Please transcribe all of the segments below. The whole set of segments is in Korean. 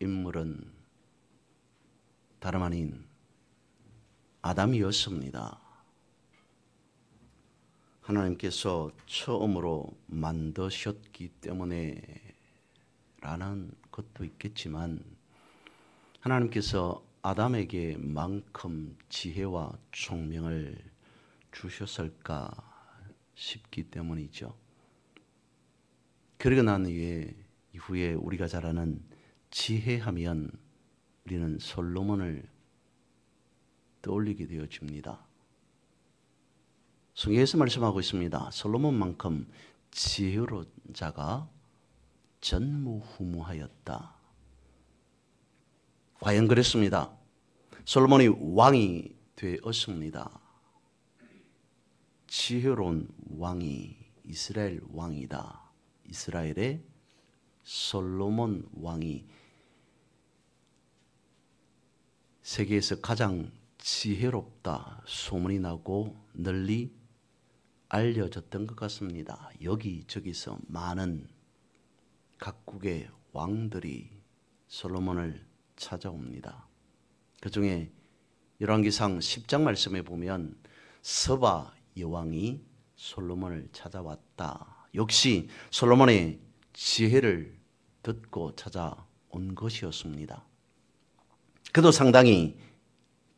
인물은 다름 아닌 아담이었습니다. 하나님께서 처음으로 만드셨기 때문에 라는 것도 있겠지만 하나님께서 아담에게 만큼 지혜와 총명을 주셨을까 싶기 때문이죠. 그러고 난 이후에 우리가 잘 아는 지혜하면 우리는 솔로몬을 떠올리게 되어집니다. 성경에서 말씀하고 있습니다. 솔로몬만큼 지혜로운 자가 전무후무하였다. 과연 그랬습니다. 솔로몬이 왕이 되었습니다. 지혜로운 왕이 이스라엘 왕이다. 이스라엘의 솔로몬 왕이 세계에서 가장 지혜롭다 소문이 나고 널리 알려졌던 것 같습니다. 여기저기서 많은 각국의 왕들이 솔로몬을 찾아옵니다. 그 중에 열왕기상 10장 말씀에 보면 서바 여왕이 솔로몬을 찾아왔다. 역시 솔로몬의 지혜를 듣고 찾아온 것이었습니다. 그도 상당히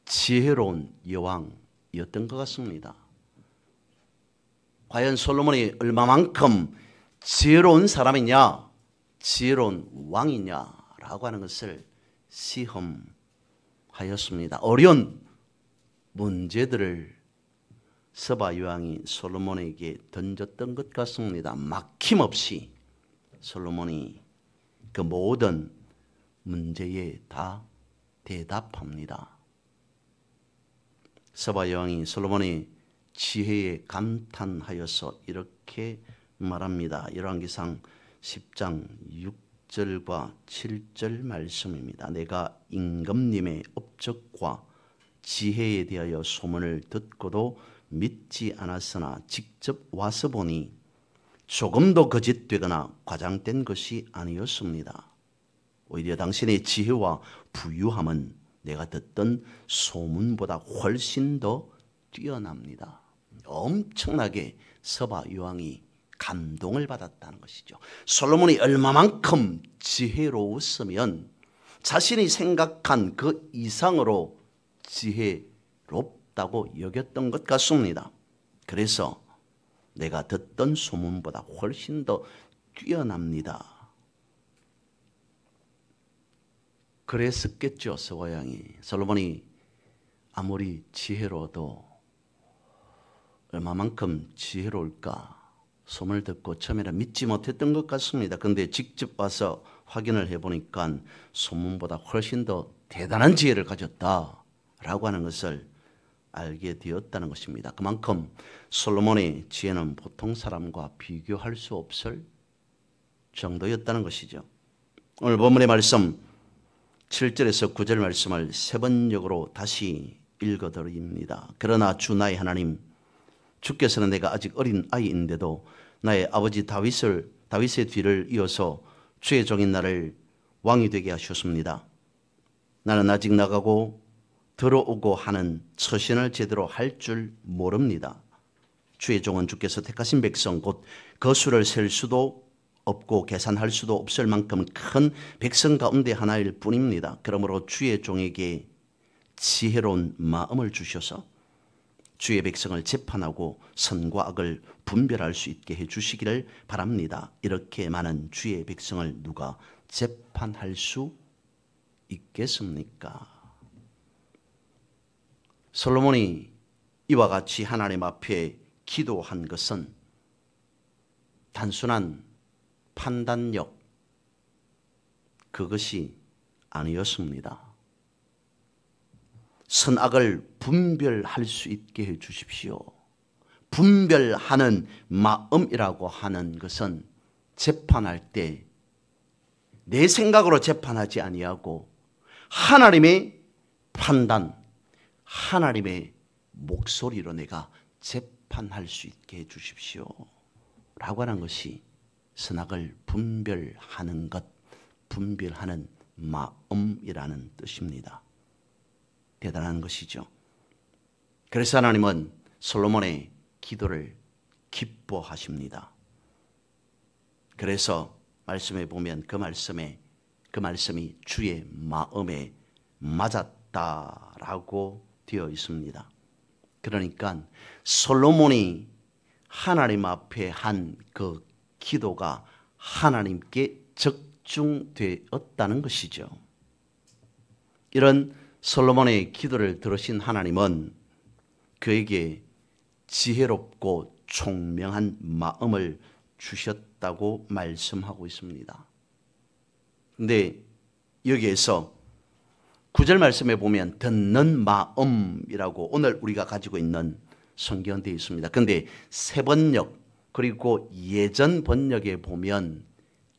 지혜로운 여왕이었던 것 같습니다. 과연 솔로몬이 얼마만큼 지혜로운 사람이냐, 지혜로운 왕이냐라고 하는 것을 시험하였습니다. 어려운 문제들을 서바 여왕이 솔로몬에게 던졌던 것 같습니다. 막힘없이 솔로몬이 그 모든 문제에 다 대답합니다. 서바 여왕이 솔로몬의 지혜에 감탄하여서 이렇게 말합니다. 열왕기상 10장 6절과 7절 말씀입니다. 내가 임금님의 업적과 지혜에 대하여 소문을 듣고도 믿지 않았으나 직접 와서 보니 조금도 거짓되거나 과장된 것이 아니었습니다. 오히려 당신의 지혜와 부유함은 내가 듣던 소문보다 훨씬 더 뛰어납니다. 엄청나게 서바 여왕이 감동을 받았다는 것이죠. 솔로몬이 얼마만큼 지혜로웠으면 자신이 생각한 그 이상으로 지혜롭다고 여겼던 것 같습니다. 그래서 내가 듣던 소문보다 훨씬 더 뛰어납니다. 그랬었겠죠. 서바 여왕이. 솔로몬이 아무리 지혜로워도 얼마만큼 지혜로울까 소문을 듣고 처음에는 믿지 못했던 것 같습니다. 그런데 직접 와서 확인을 해보니까 소문보다 훨씬 더 대단한 지혜를 가졌다라고 하는 것을 알게 되었다는 것입니다. 그만큼 솔로몬의 지혜는 보통 사람과 비교할 수 없을 정도였다는 것이죠. 오늘 본문의 말씀 7절에서 9절 말씀을 세 번역으로 다시 읽어드립니다. 그러나 주 나의 하나님, 주께서는 내가 아직 어린 아이인데도 나의 아버지 다윗의 뒤를 이어서 주의 종인 나를 왕이 되게 하셨습니다. 나는 아직 나가고 들어오고 하는 처신을 제대로 할 줄 모릅니다. 주의 종은 주께서 택하신 백성 곧 거수를 셀 수도 없고 계산할 수도 없을 만큼 큰 백성 가운데 하나일 뿐입니다. 그러므로 주의 종에게 지혜로운 마음을 주셔서 주의 백성을 재판하고 선과 악을 분별할 수 있게 해주시기를 바랍니다. 이렇게 많은 주의 백성을 누가 재판할 수 있겠습니까? 솔로몬이 이와 같이 하나님 앞에 기도한 것은 단순한 판단력, 그것이 아니었습니다. 선악을 분별할 수 있게 해 주십시오. 분별하는 마음이라고 하는 것은 재판할 때 내 생각으로 재판하지 아니하고 하나님의 판단, 하나님의 목소리로 내가 재판할 수 있게 해 주십시오 라고 하는 것이 선악을 분별하는 것, 분별하는 마음이라는 뜻입니다. 대단한 것이죠. 그래서 하나님은 솔로몬의 기도를 기뻐하십니다. 그래서 말씀에 보면 그 말씀이 주의 마음에 맞았다라고 되어 있습니다. 그러니까 솔로몬이 하나님 앞에 한 그 기도가 하나님께 적중되었다는 것이죠. 이런 솔로몬의 기도를 들으신 하나님은 그에게 지혜롭고 총명한 마음을 주셨다고 말씀하고 있습니다. 근데 여기에서 9절 말씀에 보면 듣는 마음이라고 오늘 우리가 가지고 있는 성경에 되어 있습니다. 그런데 새 번역 그리고 예전 번역에 보면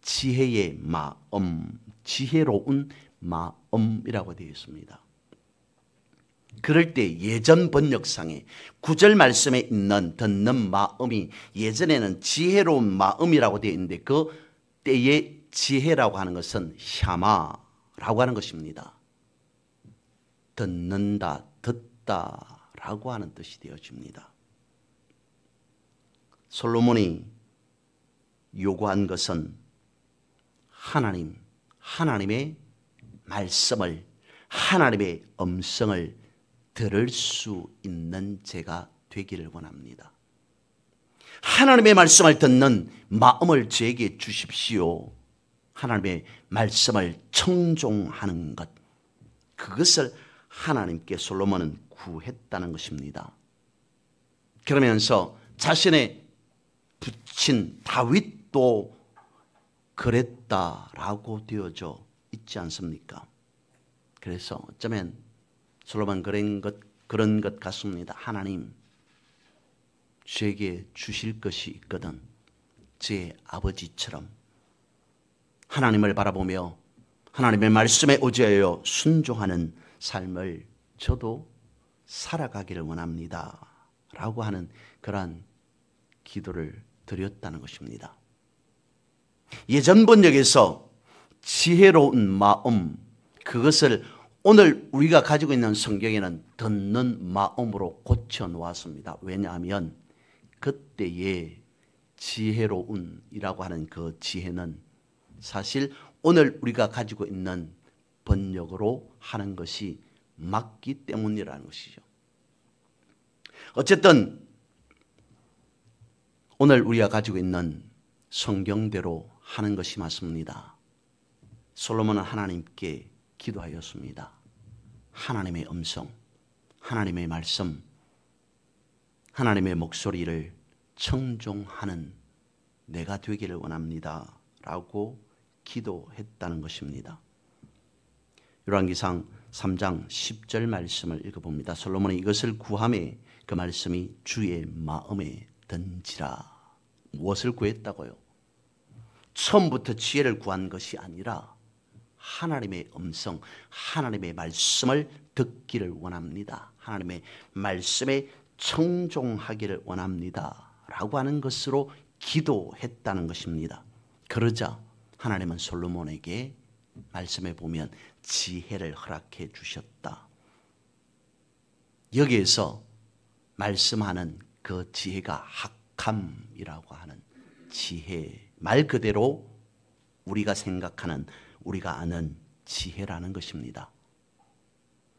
지혜의 마음, 지혜로운 마음이라고 되어 있습니다. 그럴 때 예전 번역상에 9절 말씀에 있는 듣는 마음이 예전에는 지혜로운 마음이라고 되어 있는데 그 때의 지혜라고 하는 것은 샤마라고 하는 것입니다. 듣는다, 듣다라고 하는 뜻이 되어집니다. 솔로몬이 요구한 것은 하나님의 말씀을, 하나님의 음성을 들을 수 있는 제가 되기를 원합니다. 하나님의 말씀을 듣는 마음을 제게 주십시오. 하나님의 말씀을 청종하는 것, 그것을 하나님께 솔로몬은 구했다는 것입니다. 그러면서 자신의 부친 다윗도 그랬다라고 되어져 있지 않습니까? 그래서 어쩌면 솔로몬 그런 것 같습니다. 하나님, 제게 주실 것이 있거든 제 아버지처럼 하나님을 바라보며 하나님의 말씀에 의지하여 순종하는 삶을 저도 살아가기를 원합니다 라고 하는 그러한 기도를 드렸다는 것입니다. 예전 번역에서 지혜로운 마음, 그것을 오늘 우리가 가지고 있는 성경에는 듣는 마음으로 고쳐놓았습니다. 왜냐하면 그때의 지혜로운이라고 하는 그 지혜는 사실 오늘 우리가 가지고 있는 번역으로 하는 것이 맞기 때문이라는 것이죠. 어쨌든 오늘 우리가 가지고 있는 성경대로 하는 것이 맞습니다. 솔로몬은 하나님께 기도하였습니다. 하나님의 음성, 하나님의 말씀, 하나님의 목소리를 청종하는 내가 되기를 원합니다 라고 기도했다는 것입니다. 열왕기상 3장 10절 말씀을 읽어봅니다. 솔로몬이 이것을 구하매 그 말씀이 주의 마음에 든지라. 무엇을 구했다고요? 처음부터 지혜를 구한 것이 아니라 하나님의 음성, 하나님의 말씀을 듣기를 원합니다. 하나님의 말씀에 청종하기를 원합니다 라고 하는 것으로 기도했다는 것입니다. 그러자 하나님은 솔로몬에게 말씀해 보면 지혜를 허락해 주셨다. 여기에서 말씀하는 그 지혜가 학함이라고 하는 지혜, 말 그대로 우리가 생각하는, 우리가 아는 지혜라는 것입니다.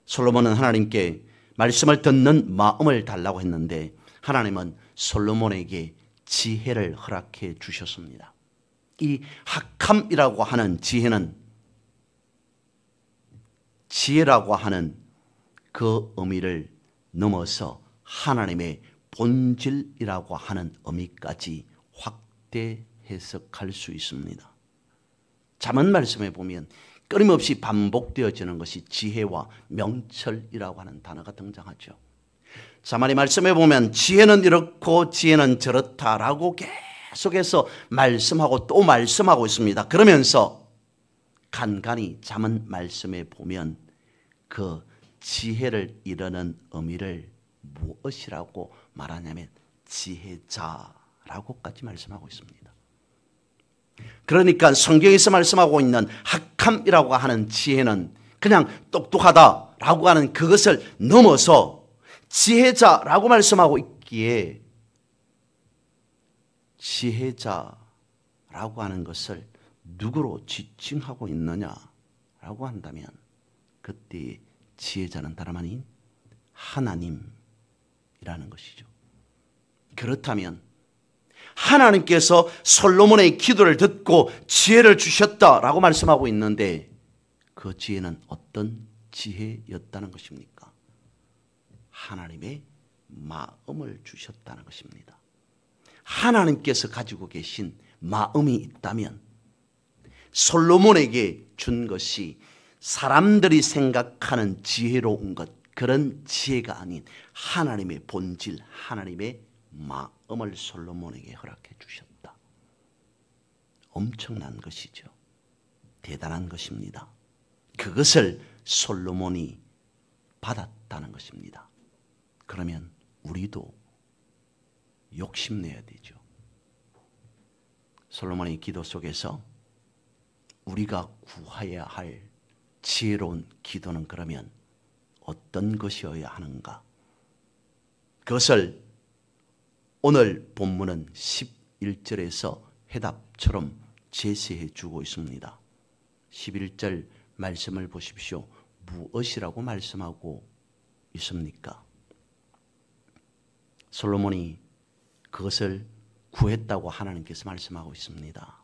솔로몬은 하나님께 말씀을 듣는 마음을 달라고 했는데 하나님은 솔로몬에게 지혜를 허락해 주셨습니다. 이 학함이라고 하는 지혜라고 하는 그 의미를 넘어서 하나님의 본질이라고 하는 의미까지 확대 해석할 수 있습니다. 잠언 말씀에 보면 끊임없이 반복되어지는 것이 지혜와 명철이라고 하는 단어가 등장하죠. 잠언의 말씀에 보면 지혜는 이렇고 지혜는 저렇다라고 계속해서 말씀하고 또 말씀하고 있습니다. 그러면서 간간히 잠언 말씀에 보면 그 지혜를 이루는 의미를 무엇이라고 말하냐면 지혜자라고까지 말씀하고 있습니다. 그러니까 성경에서 말씀하고 있는 학함이라고 하는 지혜는 그냥 똑똑하다라고 하는 그것을 넘어서 지혜자라고 말씀하고 있기에 지혜자라고 하는 것을 누구로 지칭하고 있느냐라고 한다면 그때 지혜자는 다름 아닌 하나님이라는 것이죠. 그렇다면 하나님께서 솔로몬의 기도를 듣고 지혜를 주셨다라고 말씀하고 있는데 그 지혜는 어떤 지혜였다는 것입니까? 하나님의 마음을 주셨다는 것입니다. 하나님께서 가지고 계신 마음이 있다면 솔로몬에게 준 것이 사람들이 생각하는 지혜로운 것, 그런 지혜가 아닌 하나님의 본질, 하나님의 마음을 솔로몬에게 허락해 주셨다. 엄청난 것이죠. 대단한 것입니다. 그것을 솔로몬이 받았다는 것입니다. 그러면 우리도 욕심내야 되죠. 솔로몬의 기도 속에서 우리가 구해야 할 지혜로운 기도는 그러면 어떤 것이어야 하는가? 그것을 오늘 본문은 11절에서 해답처럼 제시해 주고 있습니다. 11절 말씀을 보십시오. 무엇이라고 말씀하고 있습니까? 솔로몬이 그것을 구했다고 하나님께서 말씀하고 있습니다.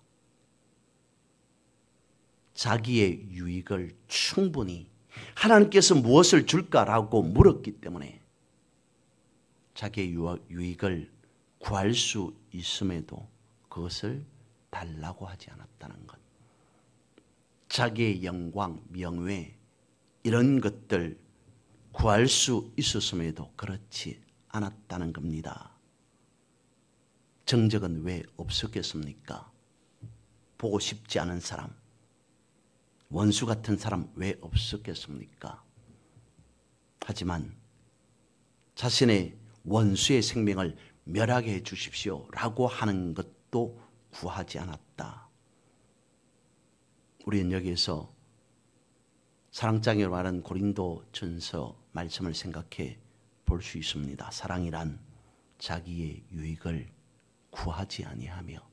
자기의 유익을 충분히 하나님께서 무엇을 줄까라고 물었기 때문에 자기의 유익을 구할 수 있음에도 그것을 달라고 하지 않았다는 것. 자기의 영광, 명예 이런 것들 구할 수 있었음에도 그렇지 않았다는 겁니다. 정적은 왜 없었겠습니까? 보고 싶지 않은 사람, 원수 같은 사람 왜 없었겠습니까? 하지만 자신의 원수의 생명을 멸하게 해 주십시오라고 하는 것도 구하지 않았다. 우리는 여기에서 사랑장애로 말하는 고린도전서 말씀을 생각해 볼 수 있습니다. 사랑이란 자기의 유익을 구하지 아니하며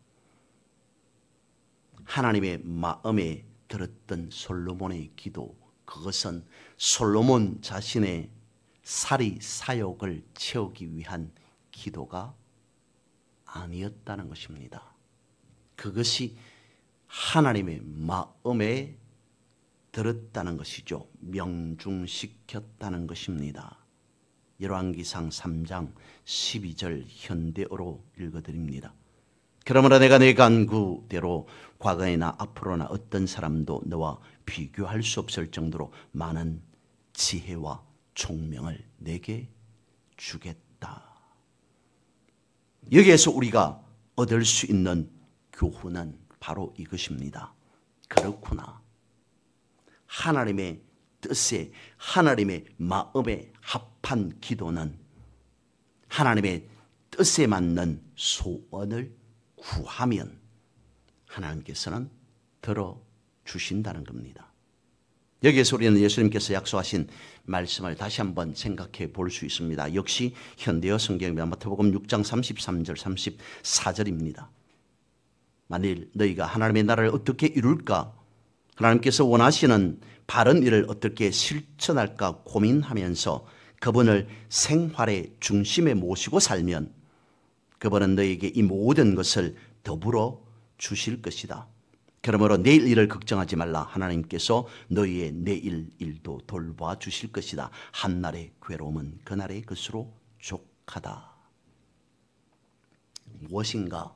하나님의 마음에 들었던 솔로몬의 기도, 그것은 솔로몬 자신의 사리 사욕을 채우기 위한 기도가 아니었다는 것입니다. 그것이 하나님의 마음에 들었다는 것이죠. 명중시켰다는 것입니다. 열왕기상 3장 12절 현대어로 읽어드립니다. 그러므로 내가 내 간구대로 과거에나 앞으로나 어떤 사람도 너와 비교할 수 없을 정도로 많은 지혜와 총명을 내게 주겠다. 여기에서 우리가 얻을 수 있는 교훈은 바로 이것입니다. 그렇구나. 하나님의 뜻에, 하나님의 마음에 합한 기도는 하나님의 뜻에 맞는 소원을 구하면 하나님께서는 들어주신다는 겁니다. 여기에서 우리는 예수님께서 약속하신 말씀을 다시 한번 생각해 볼 수 있습니다. 역시 현대어 성경입니다. 마태복음 6장 33절 34절입니다. 만일 너희가 하나님의 나라를 어떻게 이룰까? 하나님께서 원하시는 바른 일을 어떻게 실천할까 고민하면서 그분을 생활의 중심에 모시고 살면 그분은 너희에게 이 모든 것을 더불어 주실 것이다. 그러므로 내일 일을 걱정하지 말라. 하나님께서 너희의 내일 일도 돌봐 주실 것이다. 한날의 괴로움은 그날의 것으로 족하다. 무엇인가?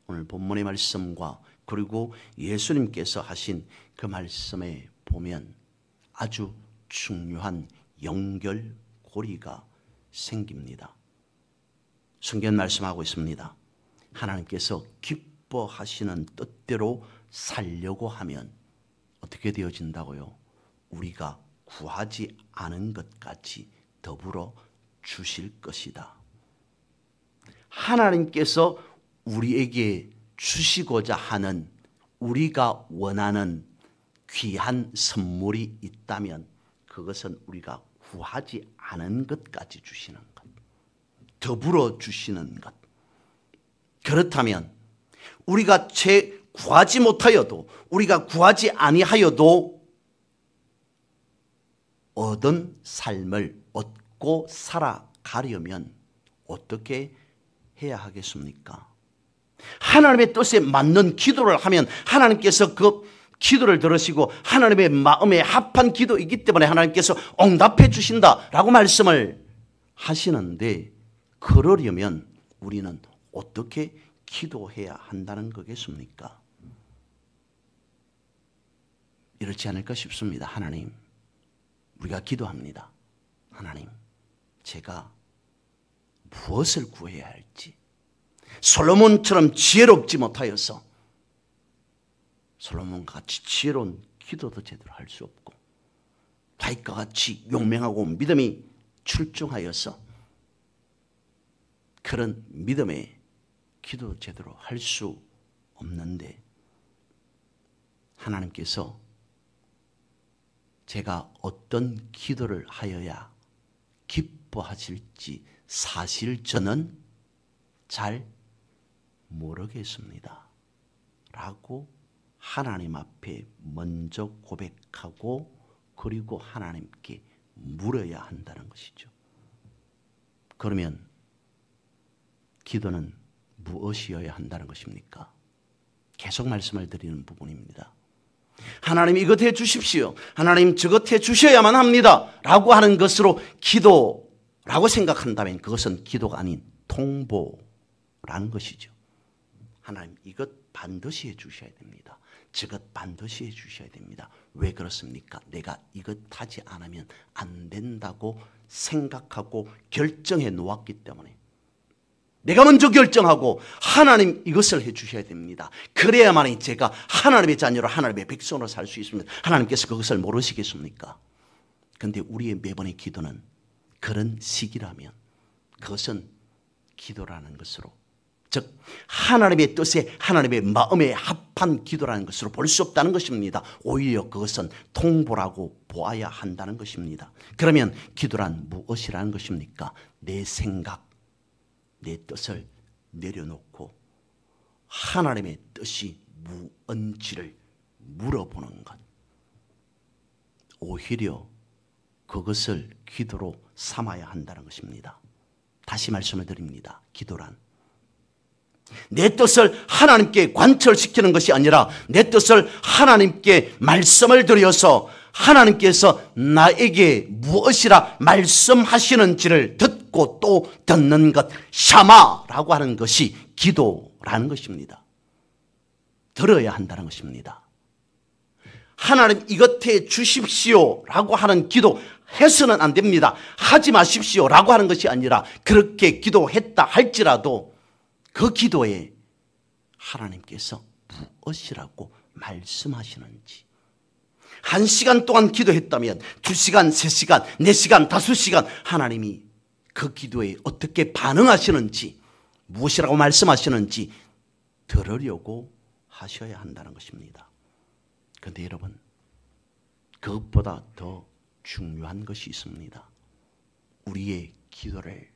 오늘 본문의 말씀과 그리고 예수님께서 하신 그 말씀에 보면 아주 중요한 연결고리가 생깁니다. 성경 말씀하고 있습니다. 하나님께서 기뻐하시는 뜻대로 살려고 하면 어떻게 되어진다고요? 우리가 구하지 않은 것까지 더불어 주실 것이다. 하나님께서 우리에게 주시고자 하는 우리가 원하는 귀한 선물이 있다면 그것은 우리가 구하지 않은 것까지 주시는 것, 더불어 주시는 것. 그렇다면 우리가 구하지 못하여도, 우리가 구하지 아니하여도 얻은 삶을 얻고 살아가려면 어떻게 해야 하겠습니까? 하나님의 뜻에 맞는 기도를 하면 하나님께서 그 기도를 들으시고 하나님의 마음에 합한 기도이기 때문에 하나님께서 응답해 주신다라고 말씀을 하시는데, 그러려면 우리는 어떻게 기도해야 한다는 거겠습니까? 이렇지 않을까 싶습니다. 하나님, 우리가 기도합니다. 하나님, 제가 무엇을 구해야 할지. 솔로몬처럼 지혜롭지 못하여서 솔로몬과 같이 지혜로운 기도도 제대로 할 수 없고, 다윗과 같이 용맹하고 믿음이 출중하여서 그런 믿음의 기도 제대로 할 수 없는데, 하나님께서 제가 어떤 기도를 하여야 기뻐하실지 사실 저는 잘 모르겠습니다 라고 하나님 앞에 먼저 고백하고, 그리고 하나님께 물어야 한다는 것이죠. 그러면 기도는 무엇이어야 한다는 것입니까? 계속 말씀을 드리는 부분입니다. 하나님 이것 해 주십시오, 하나님 저것 해 주셔야만 합니다 라고 하는 것으로 기도라고 생각한다면 그것은 기도가 아닌 통보라는 것이죠. 하나님 이것 반드시 해 주셔야 됩니다, 저것 반드시 해 주셔야 됩니다. 왜 그렇습니까? 내가 이것 하지 않으면 안 된다고 생각하고 결정해 놓았기 때문에, 내가 먼저 결정하고 하나님 이것을 해 주셔야 됩니다, 그래야만이 제가 하나님의 자녀로 하나님의 백성으로 살 수 있습니다. 하나님께서 그것을 모르시겠습니까? 그런데 우리의 매번의 기도는 그런 식이라면 그것은 기도라는 것으로, 즉 하나님의 뜻에 하나님의 마음에 합한 기도라는 것으로 볼 수 없다는 것입니다. 오히려 그것은 통보라고 보아야 한다는 것입니다. 그러면 기도란 무엇이라는 것입니까? 내 생각, 내 뜻을 내려놓고 하나님의 뜻이 무언지를 물어보는 것, 오히려 그것을 기도로 삼아야 한다는 것입니다. 다시 말씀을 드립니다. 기도란 내 뜻을 하나님께 관철시키는 것이 아니라 내 뜻을 하나님께 말씀을 드려서 하나님께서 나에게 무엇이라 말씀하시는지를 듣고 또 듣는 것, 샤마라고 하는 것이 기도라는 것입니다. 들어야 한다는 것입니다. 하나님 이것 해 주십시오라고 하는 기도 해서는 안 됩니다. 하지 마십시오라고 하는 것이 아니라, 그렇게 기도했다 할지라도 그 기도에 하나님께서 무엇이라고 말씀하시는지, 1시간 동안 기도했다면 2시간, 3시간, 4시간, 5시간 하나님이 그 기도에 어떻게 반응하시는지, 무엇이라고 말씀하시는지 들으려고 하셔야 한다는 것입니다. 그런데 여러분, 그것보다 더 중요한 것이 있습니다. 우리의 기도를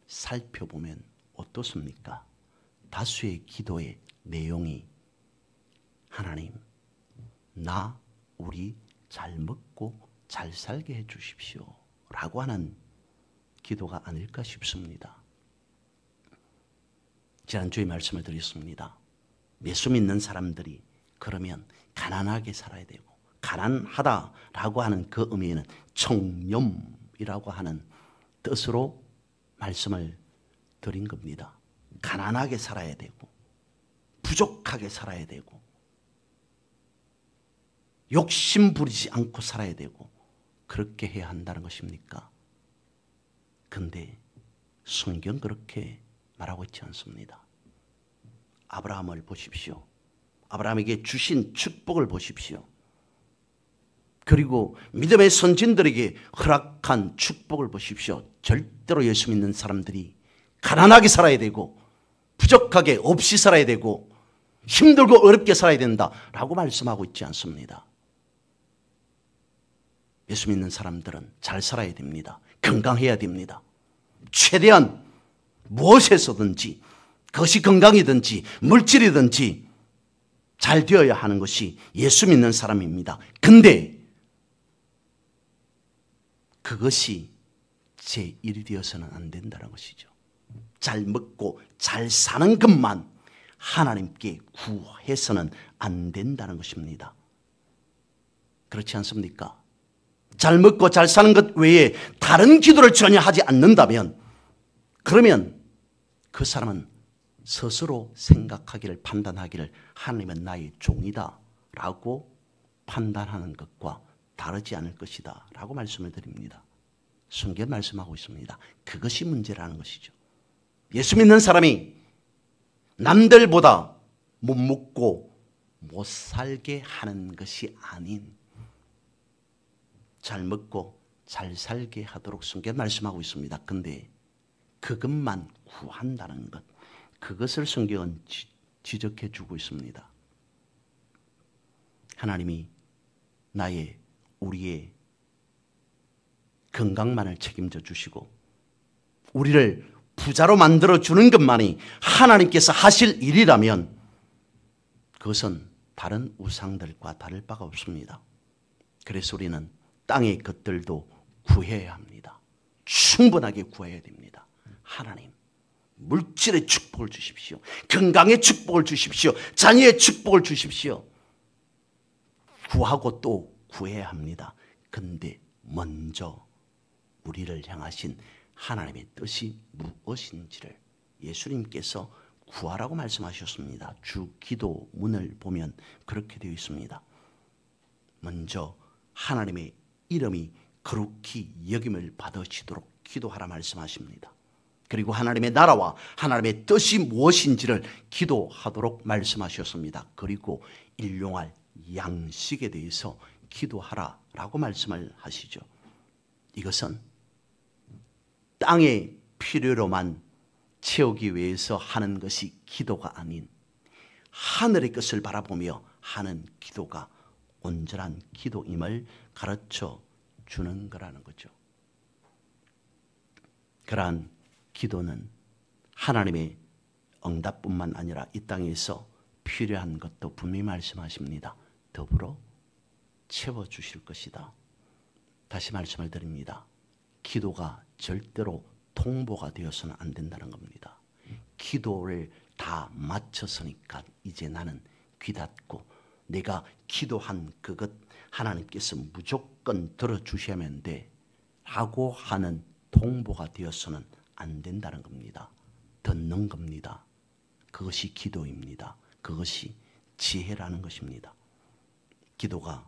살펴보면 어떻습니까? 다수의 기도의 내용이 하나님, 우리 잘 먹고 잘 살게 해 주십시오 라고 하는 기도가 아닐까 싶습니다. 지난주에 말씀을 드렸습니다. 예수 믿는 사람들이 그러면 가난하게 살아야 되고, 가난하다라고 하는 그 의미에는 청렴이라고 하는 뜻으로 말씀을 드린 겁니다. 가난하게 살아야 되고, 부족하게 살아야 되고, 욕심 부리지 않고 살아야 되고, 그렇게 해야 한다는 것입니까? 근데 성경 그렇게 말하고 있지 않습니다. 아브라함을 보십시오. 아브라함에게 주신 축복을 보십시오. 그리고 믿음의 선진들에게 허락한 축복을 보십시오. 절대로 예수 믿는 사람들이 가난하게 살아야 되고, 부족하게 없이 살아야 되고, 힘들고 어렵게 살아야 된다라고 말씀하고 있지 않습니다. 예수 믿는 사람들은 잘 살아야 됩니다. 건강해야 됩니다. 최대한 무엇에서든지, 그것이 건강이든지 물질이든지 잘 되어야 하는 것이 예수 믿는 사람입니다. 근데 그것이 제 일이 되어서는 안 된다는 것이죠. 잘 먹고 잘 사는 것만 하나님께 구해서는 안 된다는 것입니다. 그렇지 않습니까? 잘 먹고 잘 사는 것 외에 다른 기도를 전혀 하지 않는다면, 그러면 그 사람은 스스로 생각하기를, 판단하기를 하나님은 나의 종이다 라고 판단하는 것과 다르지 않을 것이다 라고 말씀을 드립니다. 성경 말씀하고 있습니다. 그것이 문제라는 것이죠. 예수 믿는 사람이 남들보다 못 먹고 못 살게 하는 것이 아닌 잘 먹고 잘 살게 하도록 성경 말씀하고 있습니다. 근데 그것만 구한다는 것, 그것을 성경은 지적해 주고 있습니다. 하나님이 우리의 건강만을 책임져 주시고 우리를 부자로 만들어 주는 것만이 하나님께서 하실 일이라면 그것은 다른 우상들과 다를 바가 없습니다. 그래서 우리는 땅의 것들도 구해야 합니다. 충분하게 구해야 됩니다. 하나님, 물질의 축복을 주십시오. 건강의 축복을 주십시오. 자녀의 축복을 주십시오. 구하고 또 구해야 합니다. 근데 먼저 우리를 향하신 하나님의 뜻이 무엇인지를 예수님께서 구하라고 말씀하셨습니다. 주 기도문을 보면 그렇게 되어 있습니다. 먼저 하나님의 이름이 거룩히 여김을 받으시도록 기도하라 말씀하십니다. 그리고 하나님의 나라와 하나님의 뜻이 무엇인지를 기도하도록 말씀하셨습니다. 그리고 일용할 양식에 대해서 기도하라라고 말씀을 하시죠. 이것은 땅의 필요로만 채우기 위해서 하는 것이 기도가 아닌 하늘의 것을 바라보며 하는 기도가 온전한 기도임을 가르쳐 주는 거라는 거죠. 그러한 기도는 하나님의 응답뿐만 아니라 이 땅에서 필요한 것도 분명히 말씀하십니다. 더불어 채워주실 것이다. 다시 말씀을 드립니다. 기도가 절대로 통보가 되어서는 안 된다는 겁니다. 기도를 다 마쳤으니까 이제 나는 귀 닫고 내가 기도한 그것 하나님께서 무조건 들어주셔야만 돼 라고 하는 통보가 되어서는 안 된다는 겁니다. 듣는 겁니다. 그것이 기도입니다. 그것이 지혜라는 것입니다. 기도가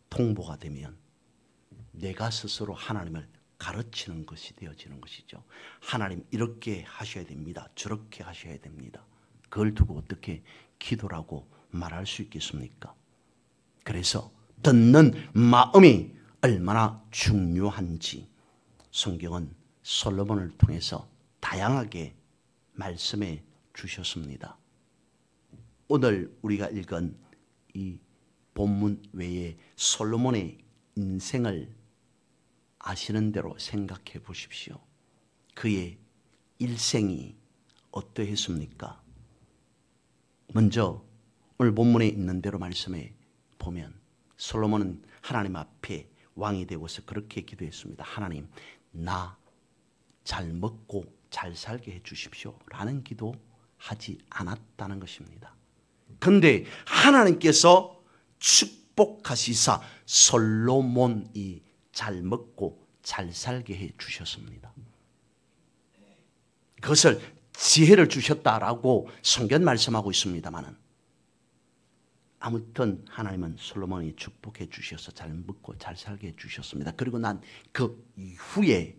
통보가 되면 내가 스스로 하나님을 가르치는 것이 되어지는 것이죠. 하나님 이렇게 하셔야 됩니다. 저렇게 하셔야 됩니다. 그걸 두고 어떻게 기도라고 말할 수 있겠습니까? 그래서 듣는 마음이 얼마나 중요한지 성경은 솔로몬을 통해서 다양하게 말씀해 주셨습니다. 오늘 우리가 읽은 이 본문 외에 솔로몬의 인생을 아시는 대로 생각해 보십시오. 그의 일생이 어떠했습니까? 먼저 오늘 본문에 있는 대로 말씀해 보면 솔로몬은 하나님 앞에 왕이 되고서 그렇게 기도했습니다. 하나님, 나 잘 먹고 잘 살게 해 주십시오 라는 기도하지 않았다는 것입니다. 그런데 하나님께서 축복하시사 솔로몬이 잘 먹고 잘 살게 해 주셨습니다. 그것을 지혜를 주셨다라고 성경 말씀하고 있습니다만은 아무튼 하나님은 솔로몬이 축복해 주셔서 잘 먹고 잘 살게 해 주셨습니다. 그리고 난 그 이후에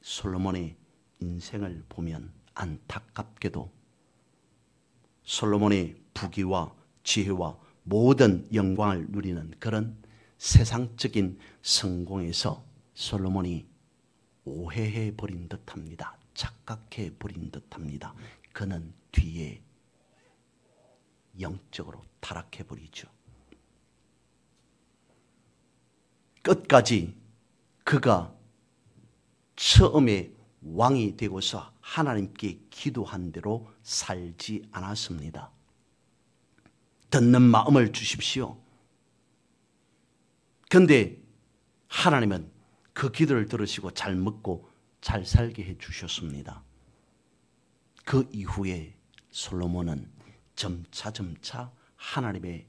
솔로몬의 인생을 보면 안타깝게도 솔로몬의 부귀와 지혜와 모든 영광을 누리는 그런 세상적인 성공에서 솔로몬이 오해해 버린 듯합니다. 착각해 버린 듯합니다. 그는 뒤에 영적으로 타락해버리죠. 끝까지 그가 처음에 왕이 되고서 하나님께 기도한 대로 살지 않았습니다. 듣는 마음을 주십시오. 그런데 하나님은 그 기도를 들으시고 잘 먹고 잘 살게 해주셨습니다. 그 이후에 솔로몬은 점차 하나님의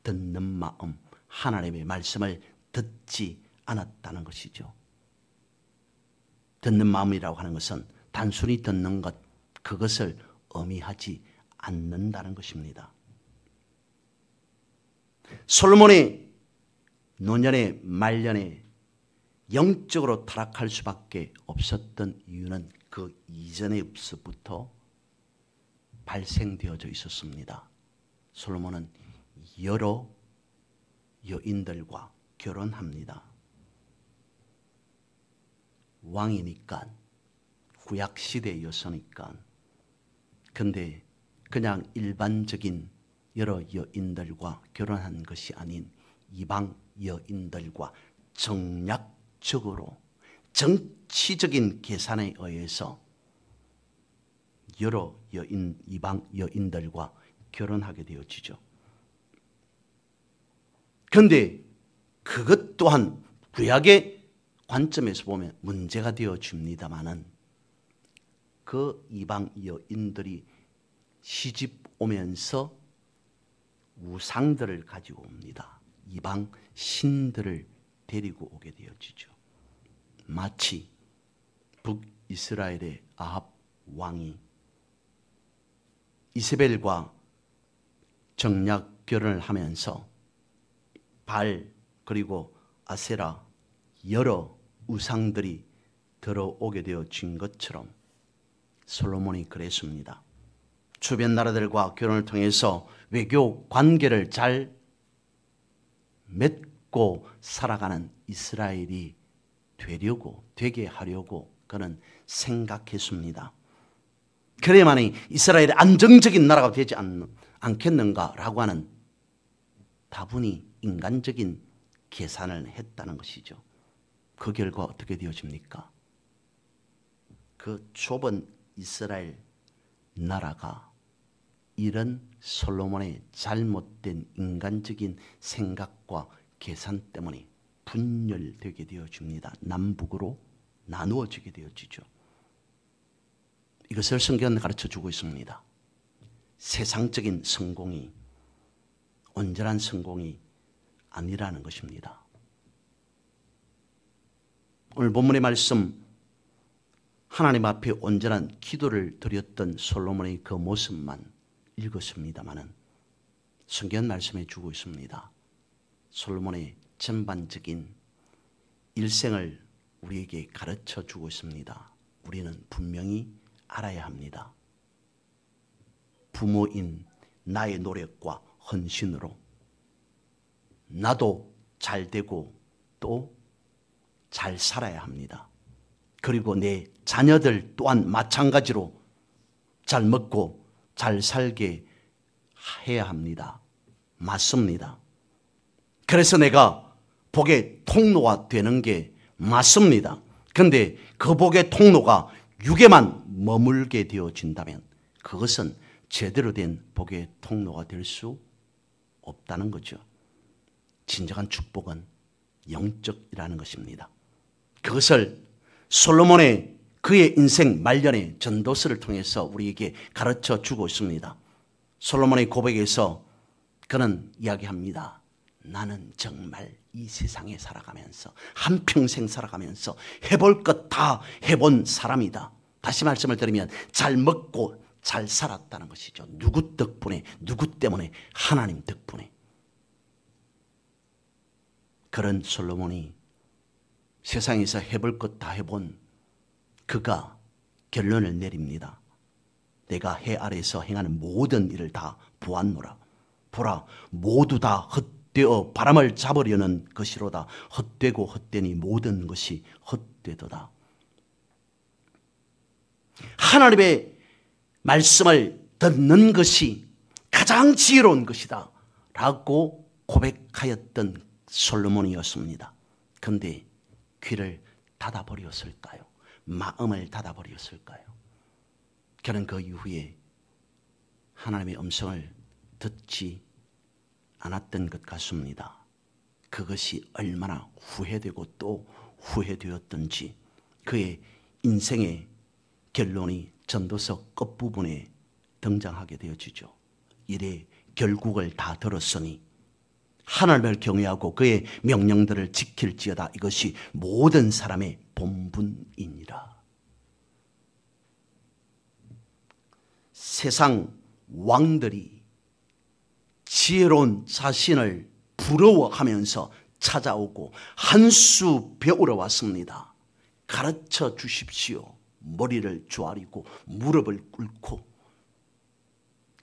듣는 마음, 하나님의 말씀을 듣지 않았다는 것이죠. 듣는 마음이라고 하는 것은 단순히 듣는 것, 그것을 의미하지 않는다는 것입니다. 솔로몬의 노년에 말년에 영적으로 타락할 수밖에 없었던 이유는 그 이전에부터 발생되어져 있었습니다. 솔로몬은 여러 여인들과 결혼합니다. 왕이니까, 구약시대였으니까. 근데 그냥 일반적인 여러 여인들과 결혼한 것이 아닌 이방 여인들과 정략적으로 정치적인 계산에 의해서 여러 이방 여인들과 결혼하게 되어지죠. 그런데 그것 또한 구약의 관점에서 보면 문제가 되어집니다마는 그 이방 여인들이 시집 오면서 우상들을 가지고 옵니다. 이방 신들을 데리고 오게 되어지죠. 마치 북이스라엘의 아합 왕이 이세벨과 정략 결혼을 하면서 발 그리고 아세라 여러 우상들이 들어오게 되어진 것처럼 솔로몬이 그랬습니다. 주변 나라들과 결혼을 통해서 외교 관계를 잘 맺고 살아가는 이스라엘이 되게 하려고 그는 생각했습니다. 그래야만이 이스라엘의 안정적인 나라가 되지 않겠는가라고 하는 다분히 인간적인 계산을 했다는 것이죠. 그 결과 어떻게 되어집니까? 그 좁은 이스라엘 나라가 이런 솔로몬의 잘못된 인간적인 생각과 계산 때문에 분열되게 되어집니다. 남북으로 나누어지게 되어지죠. 이것을 성경은 가르쳐주고 있습니다. 세상적인 성공이 온전한 성공이 아니라는 것입니다. 오늘 본문의 말씀, 하나님 앞에 온전한 기도를 드렸던 솔로몬의 그 모습만 읽었습니다마는 성경 말씀해 주고 있습니다. 솔로몬의 전반적인 일생을 우리에게 가르쳐 주고 있습니다. 우리는 분명히 알아야 합니다. 부모인 나의 노력과 헌신으로 나도 잘 되고 또 잘 살아야 합니다. 그리고 내 자녀들 또한 마찬가지로 잘 먹고 잘 살게 해야 합니다. 맞습니다. 그래서 내가 복의 통로가 되는 게 맞습니다. 그런데 그 복의 통로가 육에만 머물게 되어진다면 그것은 제대로 된 복의 통로가 될 수 없다는 거죠. 진정한 축복은 영적이라는 것입니다. 그것을 솔로몬의 그의 인생 말년의 전도서를 통해서 우리에게 가르쳐 주고 있습니다. 솔로몬의 고백에서 그는 이야기합니다. 나는 정말 이 세상에 살아가면서 한평생 살아가면서 해볼 것 다 해본 사람이다. 다시 말씀을 드리면 잘 먹고 잘 살았다는 것이죠. 누구 덕분에, 누구 때문에? 하나님 덕분에. 그런 솔로몬이 세상에서 해볼 것 다 해본 그가 결론을 내립니다. 내가 해 아래에서 행하는 모든 일을 다 보았노라. 보라, 모두 다 헛되어 바람을 잡으려는 것이로다. 헛되고 헛되니 모든 것이 헛되도다. 하나님의 말씀을 듣는 것이 가장 지혜로운 것이다 라고 고백하였던 솔로몬이었습니다. 그런데 귀를 닫아버렸을까요? 마음을 닫아버렸을까요? 그는 그 이후에 하나님의 음성을 듣지 않았던 것 같습니다. 그것이 얼마나 후회되고 또 후회되었던지 그의 인생의 결론이 전도서 끝부분에 등장하게 되어지죠. 이래 결국을 다 들었으니 하나님을 경외하고 그의 명령들을 지킬지어다. 이것이 모든 사람의 본분이니라. 세상 왕들이 지혜로운 자신을 부러워하면서 찾아오고 한 수 배우러 왔습니다. 가르쳐 주십시오. 머리를 조아리고 무릎을 꿇고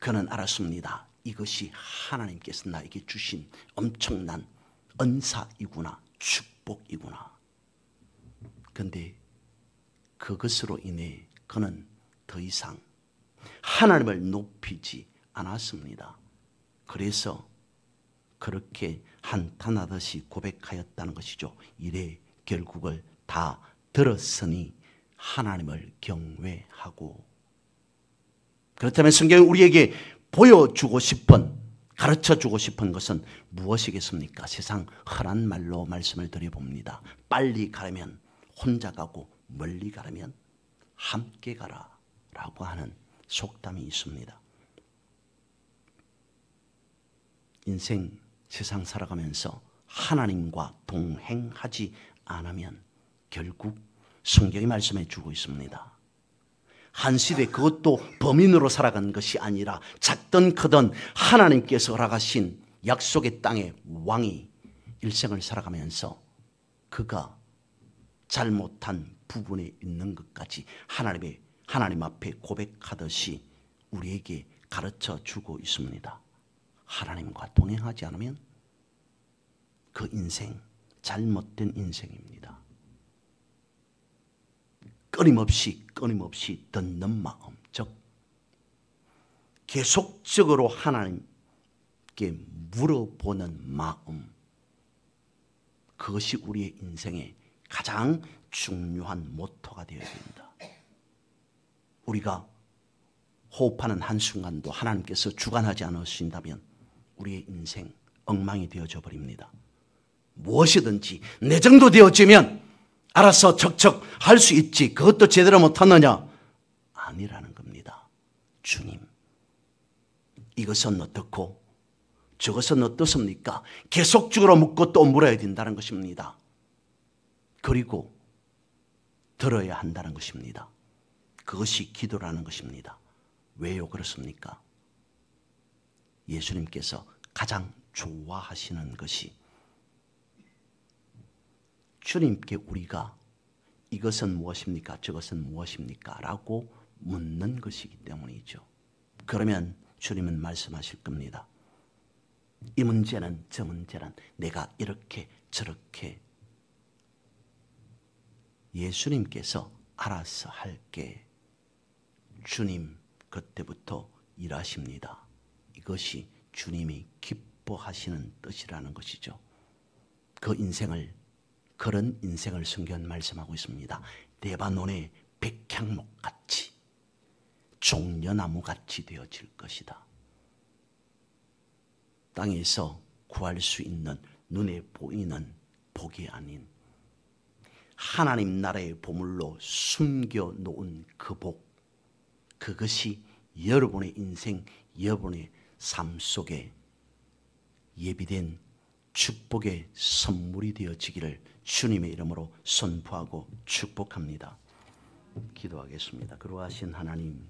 그는 알았습니다. 이것이 하나님께서 나에게 주신 엄청난 은사이구나, 축복이구나. 그런데 그것으로 인해 그는 더 이상 하나님을 높이지 않았습니다. 그래서 그렇게 한탄하듯이 고백하였다는 것이죠. 이래 결국을 다 들었으니 하나님을 경외하고. 그렇다면 성경이 우리에게 보여주고 싶은, 가르쳐주고 싶은 것은 무엇이겠습니까? 세상 흔한 말로 말씀을 드려봅니다. 빨리 가려면 혼자 가고 멀리 가려면 함께 가라 라고 하는 속담이 있습니다. 인생 세상 살아가면서 하나님과 동행하지 않으면 결국 성경이 말씀해 주고 있습니다. 한 시대 그것도 범인으로 살아간 것이 아니라 작든 크든 하나님께서 허락하신 약속의 땅의 왕이 일생을 살아가면서 그가 잘못한 부분에 있는 것까지 하나님 앞에 고백하듯이 우리에게 가르쳐 주고 있습니다. 하나님과 동행하지 않으면 그 인생 잘못된 인생입니다. 끊임없이 듣는 마음, 즉 계속적으로 하나님께 물어보는 마음, 그것이 우리의 인생의 가장 중요한 모토가 되어야 됩니다. 우리가 호흡하는 한순간도 하나님께서 주관하지 않으신다면 우리의 인생 엉망이 되어져 버립니다. 무엇이든지 내 정도 되어지면 알아서 척척 할 수 있지, 그것도 제대로 못하느냐? 아니라는 겁니다. 주님, 이것은 어떻고 저것은 어떻습니까? 계속적으로 묻고 또 물어야 된다는 것입니다. 그리고 들어야 한다는 것입니다. 그것이 기도라는 것입니다. 왜요 그렇습니까? 예수님께서 가장 좋아하시는 것이 주님께 우리가 이것은 무엇입니까? 저것은 무엇입니까? 라고 묻는 것이기 때문이죠. 그러면 주님은 말씀하실 겁니다. 이 문제는 저 문제는 내가 이렇게 저렇게 예수님께서 알아서 할게. 주님 그때부터 일하십니다. 이것이 주님이 기뻐하시는 뜻이라는 것이죠. 그런 인생을 성경은 말씀하고 있습니다. 레바논의 백향목같이 종려나무같이 되어질 것이다. 땅에서 구할 수 있는 눈에 보이는 복이 아닌 하나님 나라의 보물로 숨겨놓은 그 복, 그것이 여러분의 인생, 여러분의 삶 속에 예비된 축복의 선물이 되어지기를 주님의 이름으로 선포하고 축복합니다. 기도하겠습니다. 그러하신 하나님,